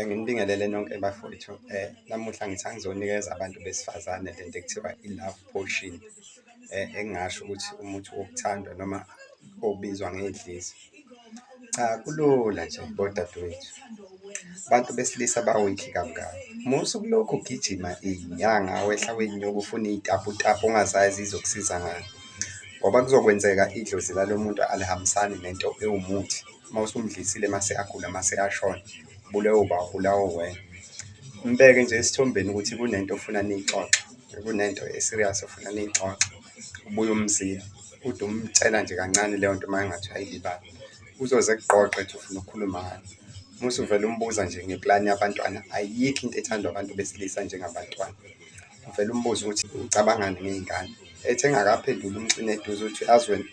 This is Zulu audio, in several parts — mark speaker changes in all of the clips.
Speaker 1: Nginibingelele nonke bafowethu. Namuhla ngithi angizonikeza abantu besifazane lento ekuthiwa i-love potion, engingasho ukuthi umuthi wokuthandwa noma obizwa ngedlizi. Cha, kulula nje bodadewethu. Abantu besilisa ba-weak kabi. Musu kulokhu ugijima inyanga wehla wenyuka ufuna iy'taputapu ongazazi izokusiza ngani. Ngoba kuzokwenzeka idlozi lalo muntu alihambisani nento ewumuthi. Uma usumdlisile mase agula mase ashona. Bulewe uba ubulawa uwena. Mbeke nje esithombeni ukuthi kunento ofuna niyixoxe, kunento e-serious ofuna niyixoxe. Ubuye umzile, ude umtshela nje kancane leyo nto uma engathi uyayilibala. Uzoze kuqoqe ethi ufuna ukukhuluma ngani. Musu uvele umbuza nje ngeplani yabantwana, ayikho into ethandwa abantu besilisa njengabantwana. Uvele umbuze ukuthi ucabangani ngey'ngane. Ethi engakaphenduli umcine eduze uthi yazi wena,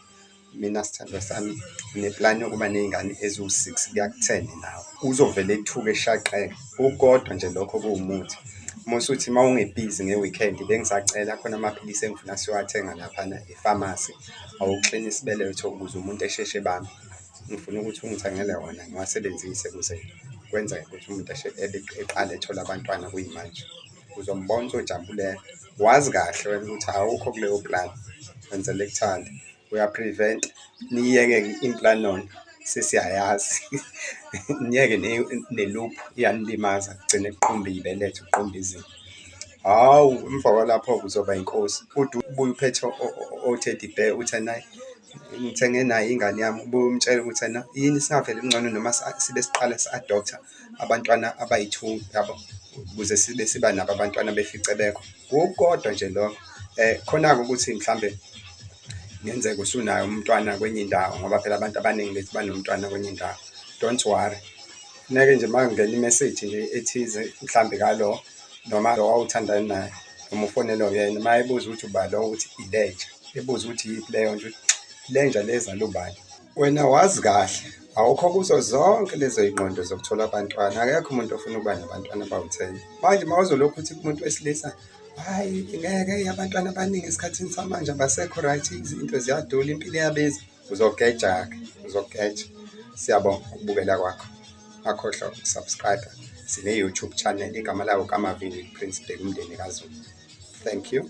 Speaker 1: mina sithandwa sami ngineplani yokuba ney'ngane eziwu-6 kuya ku-10 nawe. Uzovele ethuke eshaqeka, ukodwa nje lokho kuwumuthi. Musu uthi uma ungebhizi nge-weekend bengisacela khona amaphilisi engifuna siyowathenga laphana e-pharmacy, awuklini isibeletho ukuze umuntu esheshe bambe. Ngifuna ukuthi ungithengele wona ngiwasebenzise ukuze kwenzeke ukuthi umuntu eqale ethole abantwana kuyimanje. Uzombona uzojabulela. Wazi kahle wena ukuthi awukho kuleyo plani, wenzele kuthande. Uya-prevent, niyeke implanon sesiyayazi. Niyeke ne-loop iyanilimaza kugcine kuqumbe iy'beletho, kuqumbe izinto. Hawu, emva kwalapho-ke uzoba inkosi. Ude ubuye uphethe o-teddy bear uthi nayi ngithenge nayo ingane yami, ubuye umtshele ukuthi ena yini singavele kungcono noma sibe siqala si-adopt-a abantwana abayi-2 yabo, ukuze siba nabo abantwana befice bekho. Kukodwa nje lokho. Khona-ke ukuthi mhlambe kungenzeka usunayo umntwana kwenye indawo ngoba phela abantu abaningi bethi banomntwana kwenye indawo. Don't worry. Funeke nje uma kungena imeseji nje ethize mhlambe kalo noma lo awuthandana naye, noma ufonelwa uyena, uma ebuza ukuthi uba lo ukuthi ilenja, ebuza ukuthi yiphi leyo nje, lenja lezala ubani. Wena wazi kahle, awukho kuzo zonke lezo y'ngqondo zokuthola abantwana. Akekho umuntu ofuna ukuba nabantwana abawu-10. Manje uma uzolokhu uthi kumuntu wesilisa, hhayi ngeke abantwana abaningi esikhathini samanje abasekho right, izinto ziyadula, impilo iyabiza, uzogeja-ke, uzogeja. Siyabonga ukubukela kwakho. Ungakhohlwa ukusubscribe. Sine-YouTube channel igama layo uKamavili Prince Bheka umndeni kaZulu. Thank you.